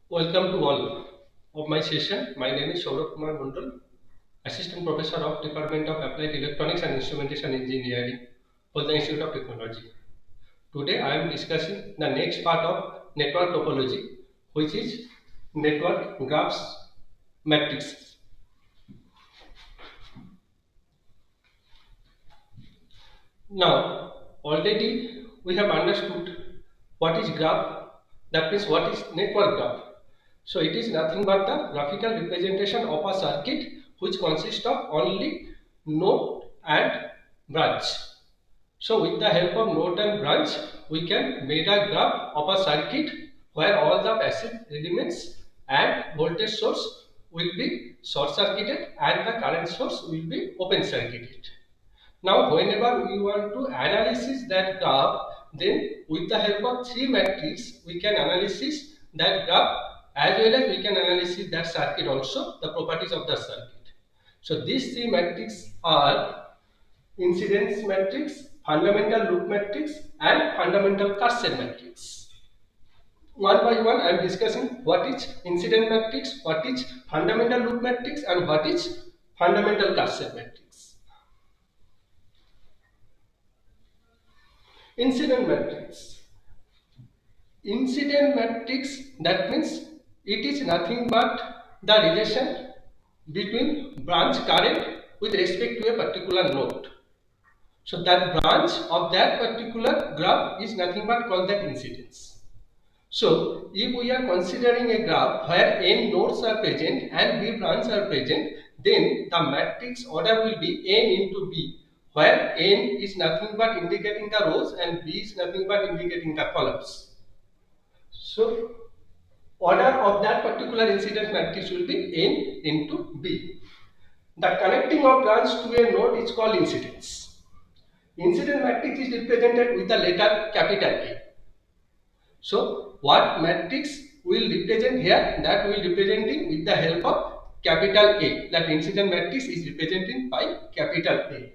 Welcome to all of my session. My name is Saorabh Mandal, Assistant Professor of Department of Applied Electronics and Instrumentation Engineering for the Institute of Technology. Today I am discussing the next part of network topology, which is network graphs matrices. Now, already we have understood what is graph, that means what is network graph. So it is nothing but the graphical representation of a circuit which consists of only node and branch. So with the help of node and branch, we can make a graph of a circuit where all the passive elements and voltage source will be short circuited and the current source will be open circuited. Now, whenever we want to analyze that graph, then with the help of three matrices, we can analyze that graph as well as we can analyze that circuit also, the properties of the circuit. So, these three matrices are incidence matrix, fundamental loop matrix, and fundamental Cartesian matrix. One by one, I am discussing what is incident matrix, what is fundamental loop matrix, and what is fundamental Cartesian matrix. Incident matrix. Incident matrix, that means it is nothing but the relation between branch current with respect to a particular node. So that branch of that particular graph is nothing but called that incidence. So if we are considering a graph where n nodes are present and b branches are present, then the matrix order will be n into b, where n is nothing but indicating the rows and b is nothing but indicating the columns. So order of that particular incidence matrix will be n into b. The connecting of branch to a node is called incidence. Incidence matrix is represented with the letter capital A. So what matrix will represent here, that will representing with the help of capital A. That incident matrix is represented by capital A.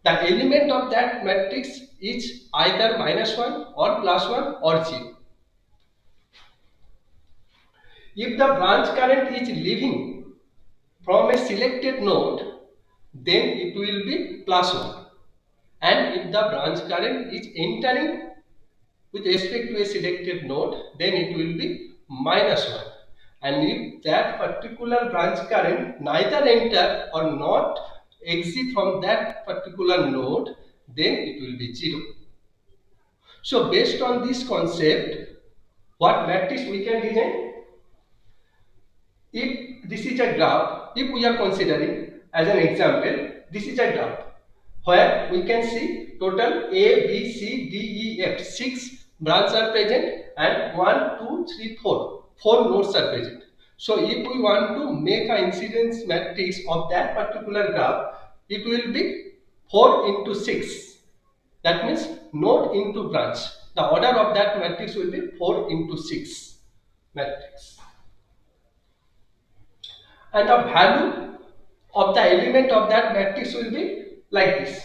The element of that matrix is either -1 or +1 or 0. If the branch current is leaving from a selected node, then it will be +1. And if the branch current is entering with respect to a selected node, then it will be -1. And if that particular branch current neither enter or not exit from that particular node, then it will be 0. So based on this concept, what matrix we can design? If this is a graph, if we are considering as an example, this is a graph where we can see total A, B, C, D, E, F, 6 branches are present and 1, 2, 3, 4 nodes are present. So if we want to make an incidence matrix of that particular graph, it will be 4 into 6. That means node into branch. The order of that matrix will be 4 into 6 matrix. And the value of the element of that matrix will be like this: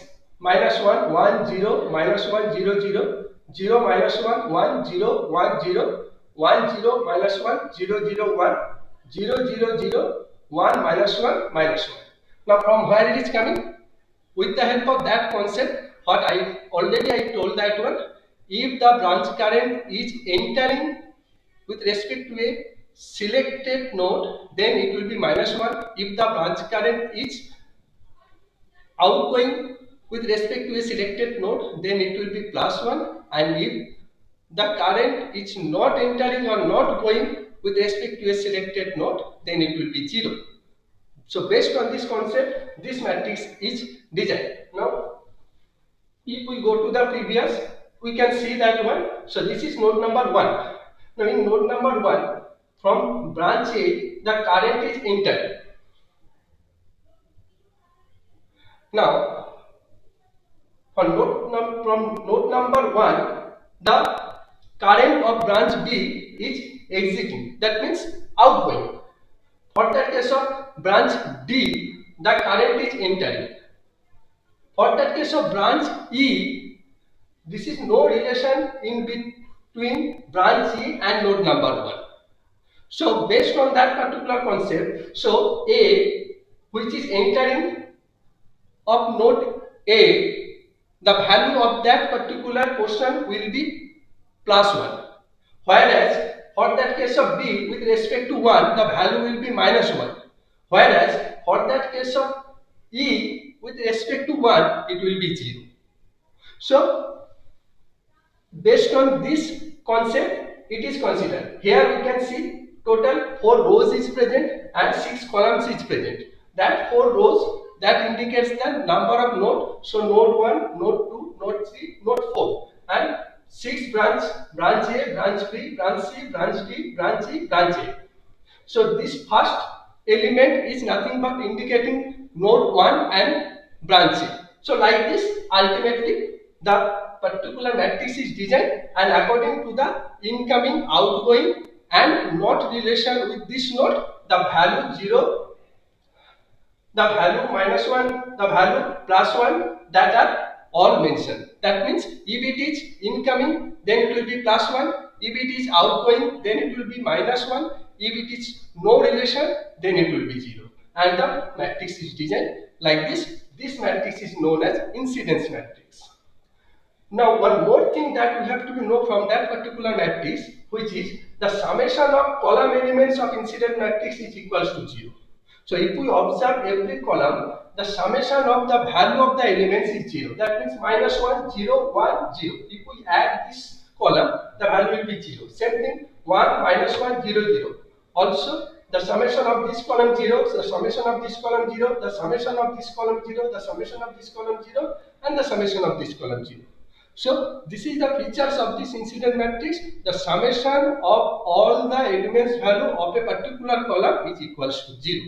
-1 1 0 -1 0 0 0 -1 1 0 1 0 1 0 -1 0 0 1 0 0 0 1 -1 -1. Now from where it is coming? With the help of that concept, what I told that one, if the branch current is entering with respect to a selected node, then it will be -1. If the branch current is outgoing with respect to a selected node, then it will be +1. And if the current is not entering or not going with respect to a selected node, then it will be 0. So based on this concept, this matrix is designed. Now, if we go to the previous, we can see that one. So this is node number 1. Now in node number 1, from branch A, the current is entered. Now, from node number 1, the current of branch B is exiting. That means outgoing. For that case of branch D, the current is entering. For that case of branch E, this is no relation in between branch E and node number 1. So based on that particular concept, so A, which is entering of node A, the value of that particular portion will be plus 1. Whereas for that case of B, with respect to 1, the value will be minus 1. Whereas for that case of E, with respect to 1, it will be 0. So based on this concept, it is considered. Here we can see total 4 rows is present and 6 columns is present. That 4 rows, that indicates the number of nodes. So node 1, node 2, node 3, node 4, and 6 branch A, branch B, branch C, branch D, branch E, branch A. So this first element is nothing but indicating node 1 and branch C. So like this, ultimately the particular matrix is designed, and according to the incoming, outgoing and not relation with this node, the value 0, the value minus 1, the value plus 1, that are all mentioned. That means if it is incoming, then it will be plus 1. If it is outgoing, then it will be minus 1. If it is no relation, then it will be 0. And the matrix is designed like this. This matrix is known as incidence matrix. Now one more thing that we have to know from that particular matrix, which is the summation of column elements of incident matrix is equals to 0. So if we observe every column, the summation of the value of the elements is 0. That means minus 1, 0, 1, 0. If we add this column, the value will be 0. Same thing, 1, minus 1, 0, 0. Also, the summation of this column 0, the summation of this column 0, the summation of this column 0, the summation of this column 0, and the summation of this column 0. So this is the features of this incident matrix. The summation of all the elements value of a particular column is equals to 0.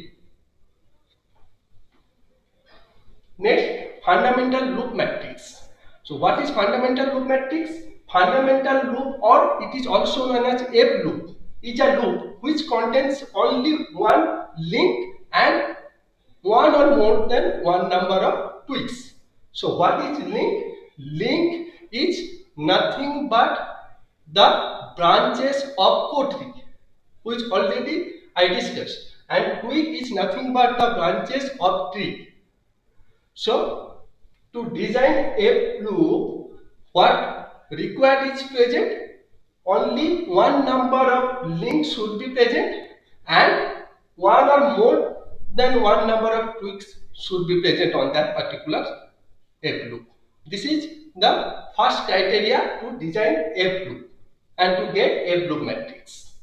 Next, fundamental loop matrix. So what is fundamental loop matrix? Fundamental loop, or it is also known as F loop, is a loop which contains only one link and one or more than one number of twigs. So what is link? Link is nothing but the branches of co-tree, which already I discussed, and twig is nothing but the branches of tree. So to design a loop, what required is present? Only one number of links should be present, and one or more than one number of twigs should be present on that particular F loop. This is the first criteria to design F loop and to get F loop matrix.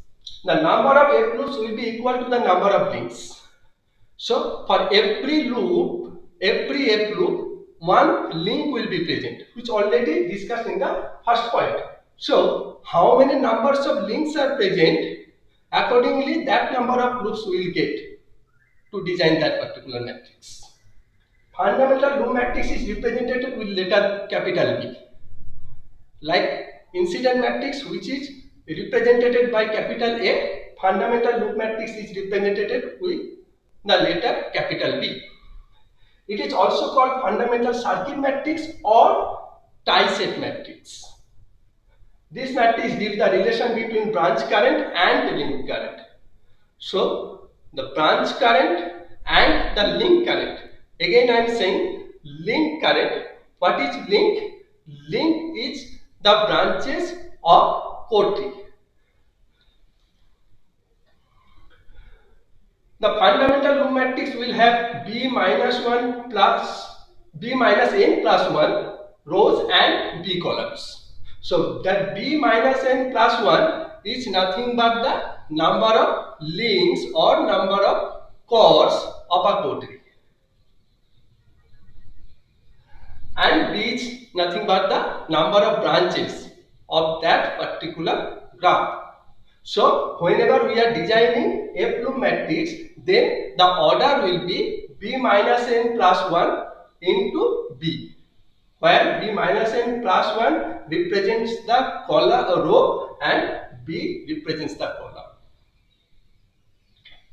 The number of F loops will be equal to the number of links. So for every loop, every F loop, one link will be present, which already discussed in the first point. So how many numbers of links are present? Accordingly, that number of loops we will get to design that particular matrix. Fundamental loop matrix is represented with letter capital B, like incident matrix, which is represented by capital A. Fundamental loop matrix is represented with the letter capital B. It is also called fundamental circuit matrix or tie-set matrix. This matrix gives the relation between branch current and link current. So the branch current and the link current. Again I am saying link current. What is link? Link is the branches of co-tree. The fundamental loop matrix will have B minus n plus 1 rows and B columns. So that B minus n plus 1 is nothing but the number of links or number of cores of a co-tree, and B is nothing but the number of branches of that particular graph. So whenever we are designing F loop matrix, then the order will be B minus n plus 1 into B, where B minus n plus 1 represents the row and B represents the column.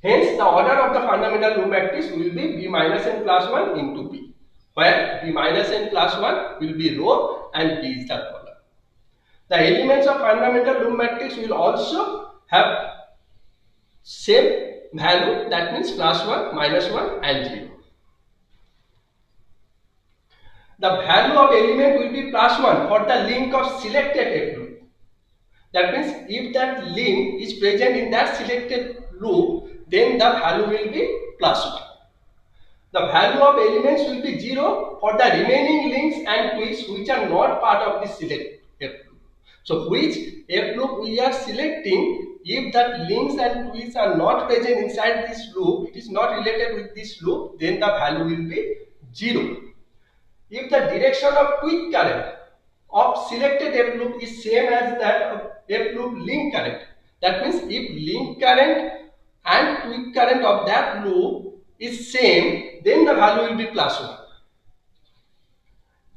Hence the order of the fundamental loop matrix will be B minus n plus 1 into B, where B minus n plus 1 will be row and B is the column. The elements of fundamental loop matrix will also have same value, that means plus 1, minus 1 and 0. The value of element will be plus 1 for the link of selected F loop. That means if that link is present in that selected loop, then the value will be plus 1. The value of elements will be 0 for the remaining links and twigs which are not part of this select F loop. So which F loop we are selecting, if that links and twigs are not present inside this loop, it is not related with this loop, then the value will be 0. If the direction of twig current of selected F loop is same as that of F loop link current, that means if link current and twig current of that loop is same, then the value will be plus 1.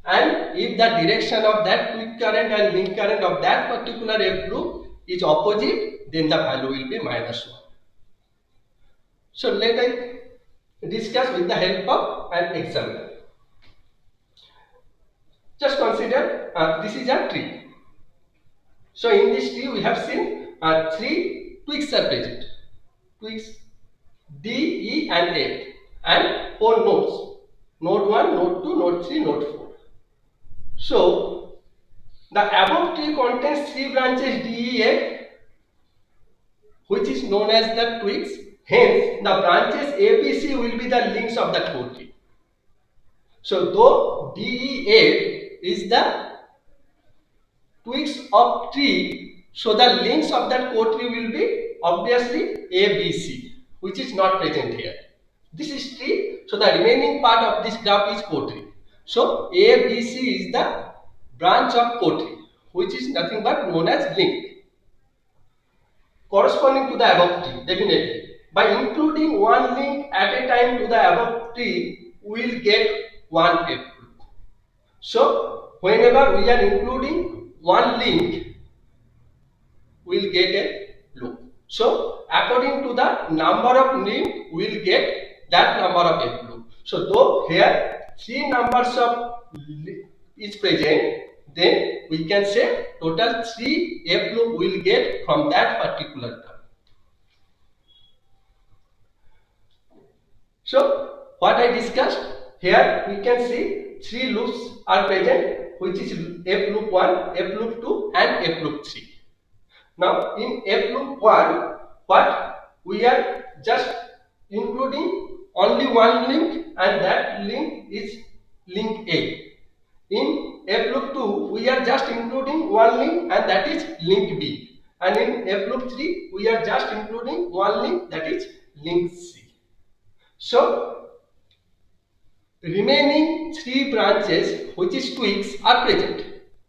And if the direction of that twig current and link current of that particular F loop is opposite, then the value will be minus 1. So let us discuss with the help of an example. Just consider this is a tree. So in this tree we have seen 3 twigs are present. Twigs D, E and F and 4 nodes. Node 1, node 2, node 3, node 4. So the above tree contains 3 branches D, E, F, which is known as the twigs. Hence the branches A, B, C will be the links of that core tree. So though D, E, F is the twigs of tree, so the links of that core tree will be obviously A, B, C, which is not present here. This is tree, so the remaining part of this graph is core tree. So A, B, C is the branch of core tree, which is nothing but known as link, corresponding to the above tree. Definitely, by including one link at a time to the above tree, we will get one F loop. So whenever we are including one link, we will get a loop. So according to the number of link, we will get that number of F loop. So though here 3 numbers of is present, then we can say total 3 F loop we will get from that particular term. So what I discussed here, we can see 3 loops are present, which is F loop 1, F loop 2 and F loop 3. Now in F loop 1, what we are just including only one link, and that link is link A. In F loop 2, we are just including one link, and that is link B. And in F loop 3, we are just including one link, that is link C. So remaining 3 branches, which is twigs, are present.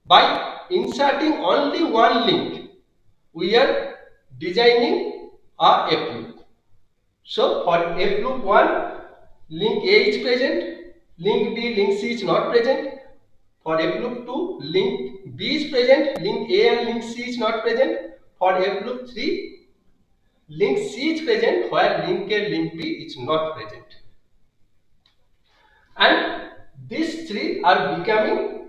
By inserting only one link, we are designing a F loop. So for F loop 1, link A is present, link B, link C is not present. For F loop 2, link B is present, link A and link C is not present. For F loop 3, link C is present, where link A, link B is not present. And these 3 are becoming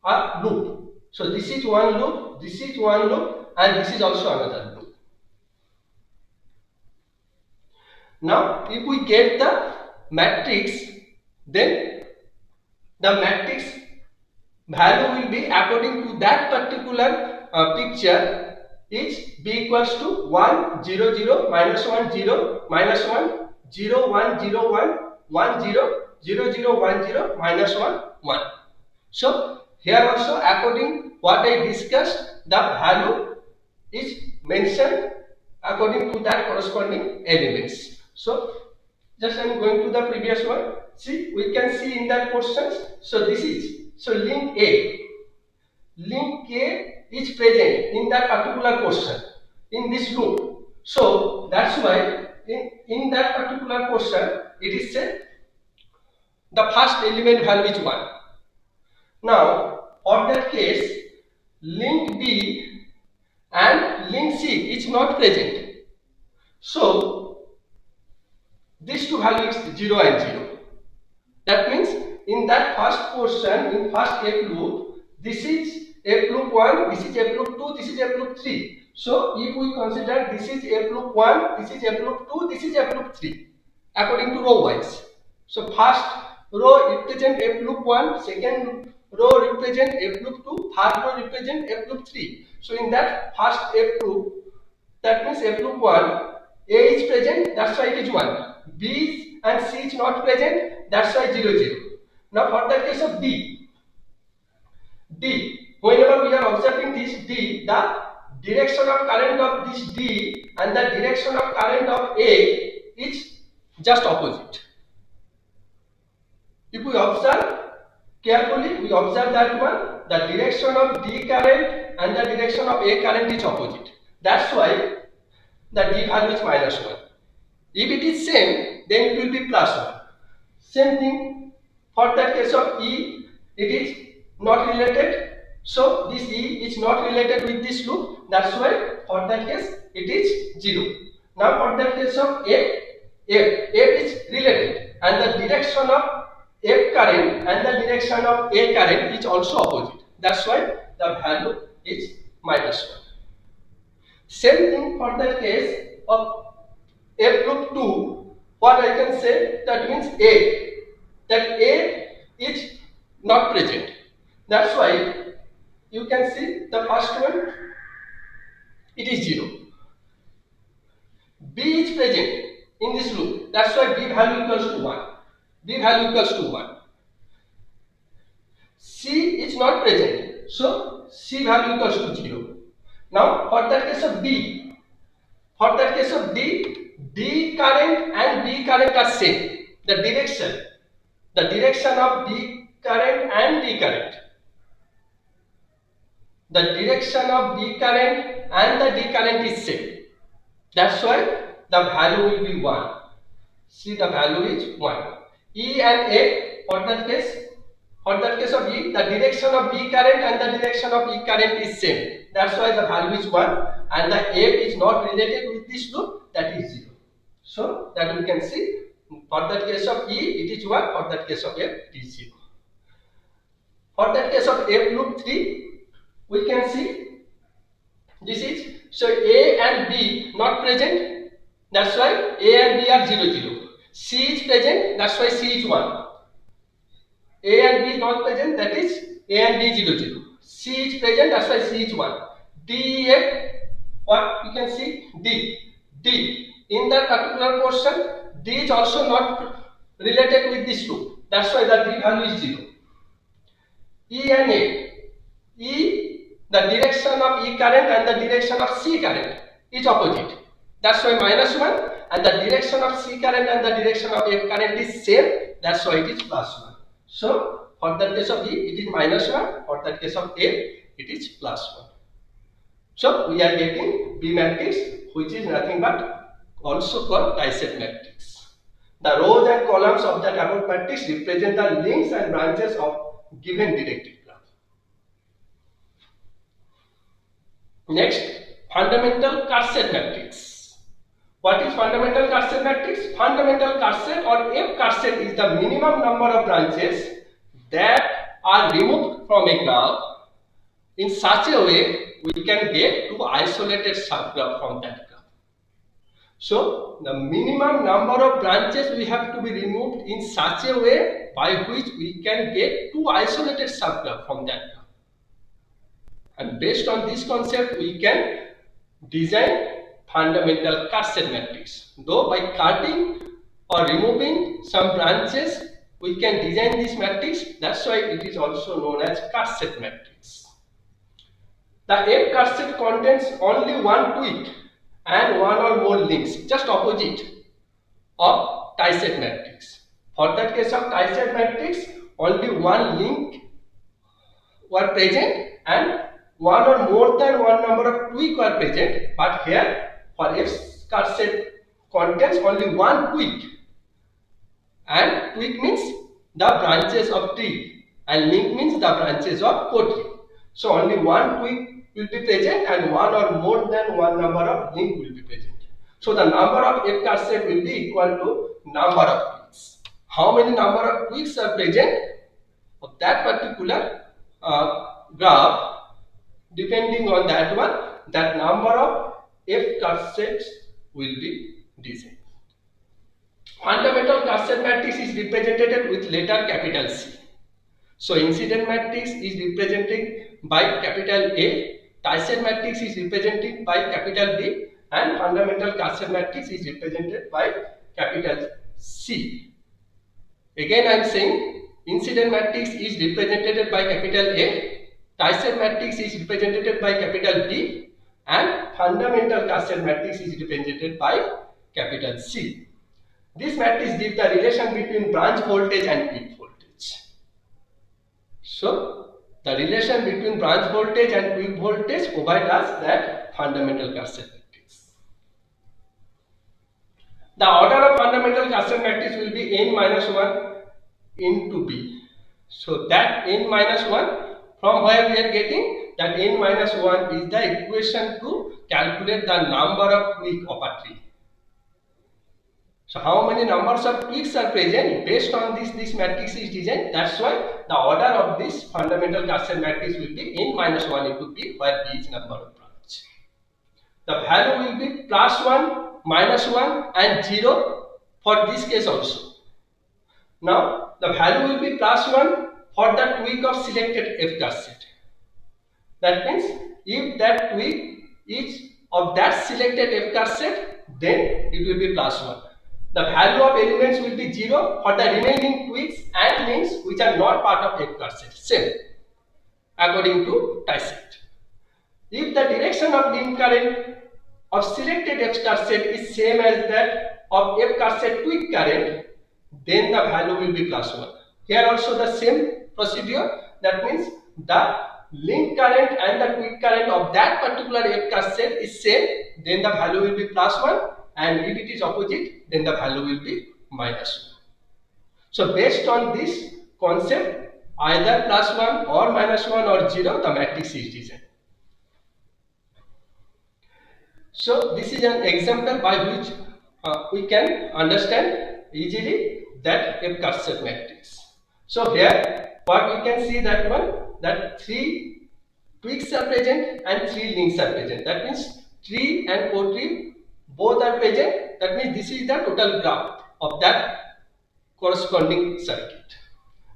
a loop. So this is one loop, this is one loop, and this is also another loop. Now if we get the matrix, then the matrix value will be according to that particular picture is B equals to 1 0 0 minus 1 0 minus 1 0 1 0 1 1 0 0 0 1 0 minus 1 1. So here also according what I discussed, the value is mentioned according to that corresponding elements. So just I am going to the previous one. See, we can see in that questions. So this is, so link A, link K is present in that particular question in this loop. So that's why in that particular question it is said the first element value is 1. Now for that case, link B and link C is not present. So these two values 0 and 0. That means in that first portion, in first F loop, this is F loop 1, this is F loop 2, this is F loop 3. So if we consider this is F loop 1, this is F loop 2, this is F loop 3 according to row wise. So first row represent F loop 1, second row represent F loop 2, third row represent F loop 3. So in that first F loop, that means F loop 1, A is present, that's why it is 1. B and C is not present, that's why 0 0. Now for the case of D, whenever we are observing this D, the direction of current of this D and the direction of current of A is just opposite. If we observe carefully, we observe that one, the direction of D current and the direction of A current is opposite. That's why the D value is -1. If it is same, then it will be +1. Same thing for that case of E, it is not related. So this E is not related with this loop. That's why for that case it is 0. Now for that case of F is related, and the direction of F current and the direction of A current is also opposite. That's why the value is -1. Same thing for the case of F loop 2, what I can say, that means that A is not present. That's why you can see the first one, it is 0. B is present in this loop, that's why B value equals to 1. B value equals to 1. C is not present, so C value equals to 0. Now for that case of D, D current and B current are same. The direction of D current and D current. The direction of B current and the D current is same. That's why the value will be 1. See, the value is 1. E and A, for that case of E, the direction of B current and the direction of E current is same. That's why the value is 1, and the F is not related with this loop, that is 0. So that we can see, for that case of E it is 1, for that case of F it is 0. For that case of F loop 3, we can see this is, so A and B not present, that's why A and B are 0 0. C is present, that's why C is 1. A and B is not present, that is A and B 0 0. C is present, that's why C is 1. D, F, what we can see, D. In that particular portion, D is also not related with this loop. That's why the D value is 0. E and A. E, the direction of E current and the direction of C current is opposite. That's why -1, and the direction of C current and the direction of F current is same. That's why it is +1. So for that case of E, it is -1. For that case of F, it is +1. So we are getting B matrix, which is nothing but also called dissect matrix. The rows and columns of that above matrix represent the links and branches of given directed graph. Next, fundamental Carset matrix. What is fundamental Carset matrix? Fundamental Carset or F Carset is the minimum number of branches that are removed from a graph in such a way we can get two isolated subgraph from that graph. So the minimum number of branches we have to be removed in such a way by which we can get two isolated subgraph from that graph. And based on this concept, we can design fundamental Carset matrix. Though by cutting or removing some branches, we can design this matrix. That's why it is also known as Carset matrix. The F Carset contains only one tweak and one or more links, just opposite of dissect matrix. For that case of dissect matrix, only one link were present and one or more than one number of tweak were present. But here, for F Carset contains only one tweak, and tweak means the branches of tree and link means the branches of co-tree. So only one tweak will be present and one or more than one number of link will be present. So the number of F Carset will be equal to number of tweaks. How many number of tweaks are present of that particular graph, depending on that one, that number of F cassettes will be designed. Fundamental cassette matrix is represented with letter capital C. So incident matrix is represented by capital A, Tyson matrix is represented by capital B, and fundamental cassette matrix is represented by capital C. Again I am saying incident matrix is represented by capital A, Tyson matrix is represented by capital B, and fundamental cassette matrix is represented by capital C. This matrix gives the relation between branch voltage and peak voltage. So, the relation between branch voltage and peak voltage provides us that fundamental cassette matrix. The order of fundamental cassette matrix will be n minus 1 into B. So, that n minus 1, from where we are getting that n minus 1 is the equation to calculate the number of tweaks of a tree. So how many numbers of tweaks are present based on this matrix is designed. That's why the order of this fundamental cassette matrix will be n minus 1 into B, where B is number of branch. The value will be plus 1, minus 1 and 0 for this case also. Now the value will be plus 1 for the tweak of selected F cassette. That means if that tweak is of that selected F cassette, then it will be plus 1. The value of elements will be 0 for the remaining tweaks and links which are not part of F cassette. Same according to Tyson. If the direction of link current of selected F cassette is same as that of F cassette tweak current, then the value will be plus 1. Here also the same procedure. That means the link current and the tweak current of that particular F cassette is same, then the value will be plus 1. And if it is opposite, then the value will be minus 1. So based on this concept, either plus 1 or minus 1 or 0, the matrix is designed. So this is an example by which we can understand easily that F cassette matrix. So here what we can see that that 3 tweaks are present and 3 links are present. That means tree and co-tree both are present. That means this is the total graph of that corresponding circuit.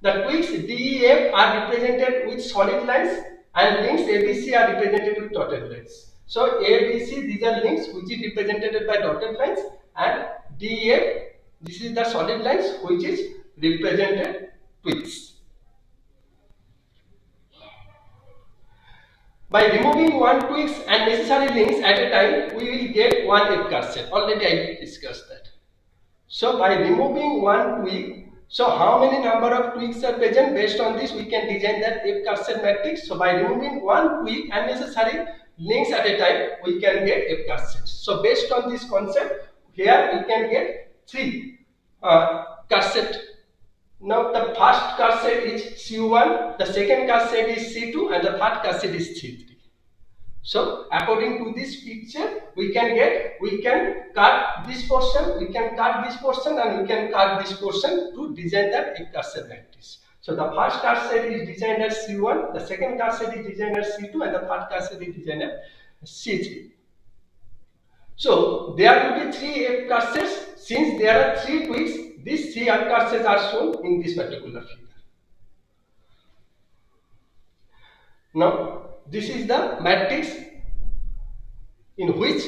The tweaks D, E, F are represented with solid lines and links A, B, C are represented with dotted lines. So A, B, C, these are links which is represented by dotted lines, and D, E, F, this is the solid lines which is represented tweaks. By removing one tweaks and necessary links at a time, we will get one F cassette. Already I discussed that. So by removing one tweak, so how many number of tweaks are present? Based on this, we can design that F cassette matrix. So by removing one tweak and necessary links at a time, we can get F cassette. So based on this concept, here we can get 3 cassette. Now the first cassette is C1, the second cassette is C2, and the third cassette is C3. So according to this picture, we can cut this portion, we can cut this portion, and we can cut this portion to design that F cassette matrix. So the first cassette is designed as C1, the second cassette is designed as C2, and the third cassette is designed as C3. So there will be 3 F cassettes. Since there are 3 tweaks, these 3 F cassettes are shown in this particular figure. Now this is the matrix in which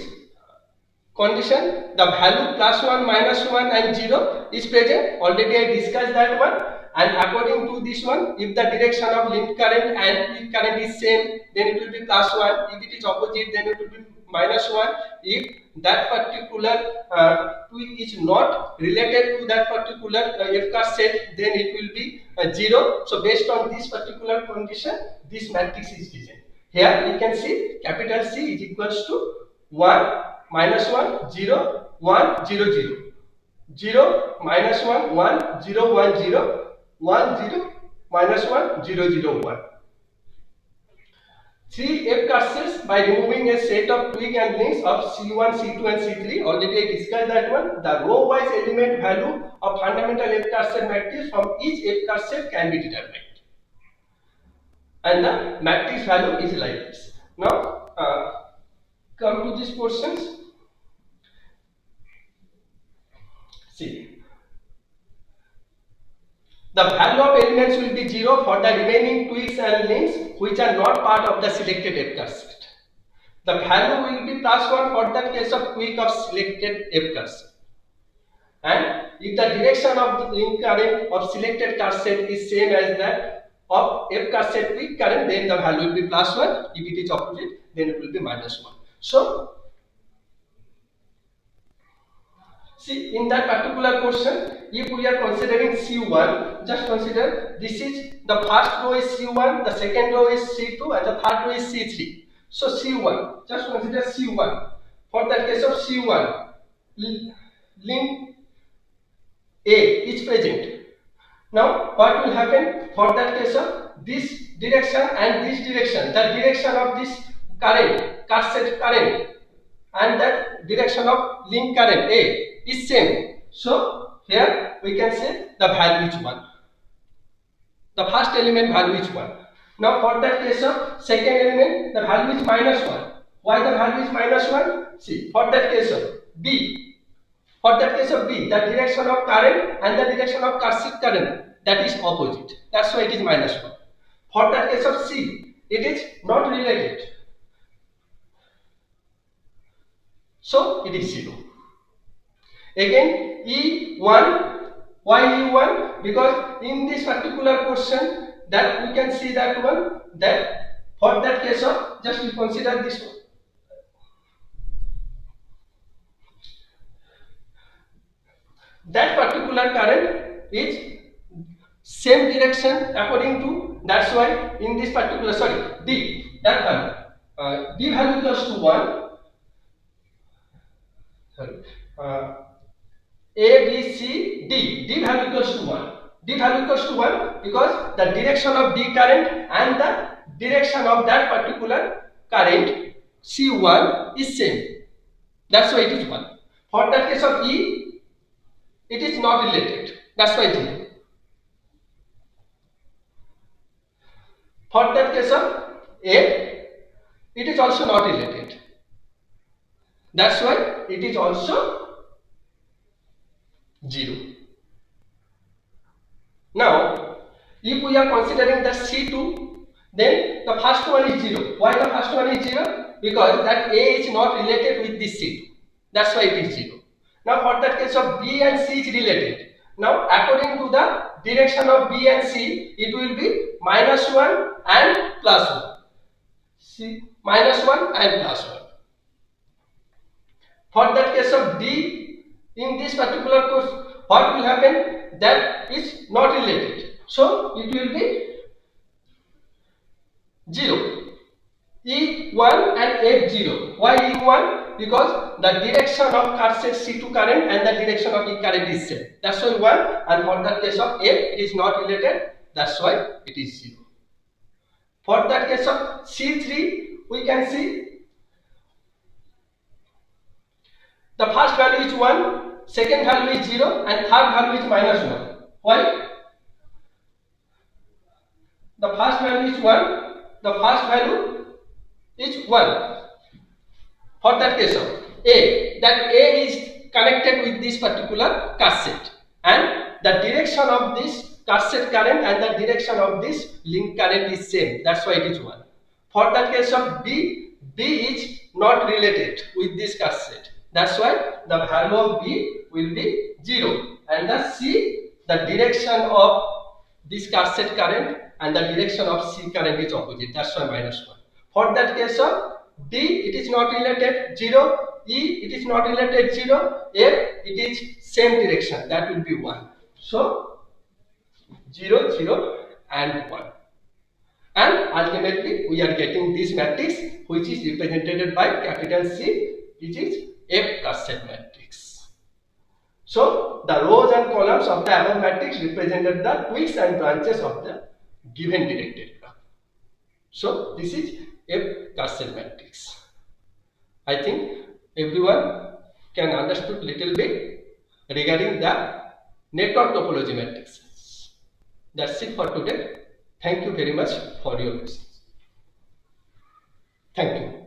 condition the value plus 1, minus 1 and 0 is present. Already I discussed that one. And according to this one, if the direction of link current and peak current is same, then it will be plus 1. If it is opposite, then it will be minus 1. If that particular tweak is not related to that particular F cassette, then it will be 0. So based on this particular condition, this matrix is designed. Here we can see capital C is equals to 1, minus 1, 0, 1, 0, 0. 0, minus 1, 1, 0, 1, 0. 1, 0, minus 1, 0, 0, 1. 3 F cassettes by removing a set of tweak and links of C1, C2 and C3. Already I discussed that one. The row wise element value of fundamental F cassette matrix from each F cassette can be determined. And the matrix value is like this. Now come to these portions. See, the value of elements will be 0 for the remaining tweaks and links which are not part of the selected F-car set. The value will be plus 1 for that case of tweak of selected F-car set. And if the direction of the link current of selected car set is same as that of F car set tweak current, then the value will be plus 1. If it is opposite, then it will be minus 1. So, see, in that particular question, if we are considering C1, just consider this is the first row is C1, the second row is C2, and the third row is C3. So C1, just consider C1. For that case of C1, link A is present. Now, what will happen for that case of this direction and this direction? The direction of this current, car set current, and that direction of link current A is same. So, here we can say the value is 1. The first element value is 1. Now, for that case of second element, the value is minus 1. Why the value is minus 1? See, for that case of B, for that case of B, the direction of current and the direction of car set current, that is opposite. That's why it is minus 1. For that case of C, it is not related. So, it is 0. Again, E1, why E1? Because in this particular question, that we can see that one, that for that case of, just we consider this one. That particular current is same direction according to, that's why in this particular, sorry, D, that one, D value equals to 1, sorry, A, B, C, D value equals to 1. D value equals to 1 because the direction of D current and the direction of that particular current C1 is same. That's why it is 1. For that case of E, it is not related. That's why it is. For that case of F, it is also not related. That's why it is also 0. Now, if we are considering the C2, then the first one is 0. Why the first one is 0? Because that A is not related with this C2. That's why it is 0. Now, for that case of B and C is related. Now, according to the direction of B and C, it will be minus 1 and plus 1. See, minus 1 and plus 1. For that case of D, in this particular course, what will happen? That is not related. So, it will be 0. E1 and F0. Why E1? Because the direction of car set C2 current and the direction of E current is same. That's why 1, and for that case of F, it is not related. That's why it is 0. For that case of C3, we can see the first value is 1, second value is 0, and third value is minus 1. Why? The first value is 1, the first value is 1. For that case of A, that A is connected with this particular car set, and the direction of this car set current and the direction of this link current is same. That's why it is 1. For that case of B, B is not related with this car set. That's why the value of B will be 0, and the C, the direction of this car set current and the direction of C current is opposite. That's why minus 1. For that case of D, it is not related 0. E, it is not related 0. F, it is same direction. That will be 1. So 0, 0 and 1. And ultimately we are getting this matrix which is represented by capital C, which is F car set matrix. So the rows and columns of the above matrix represented the tweaks and branches of the given directed graph. So this is F car set matrix. I think everyone can understood little bit regarding the network topology matrices. That's it for today. Thank you very much for your patience. Thank you.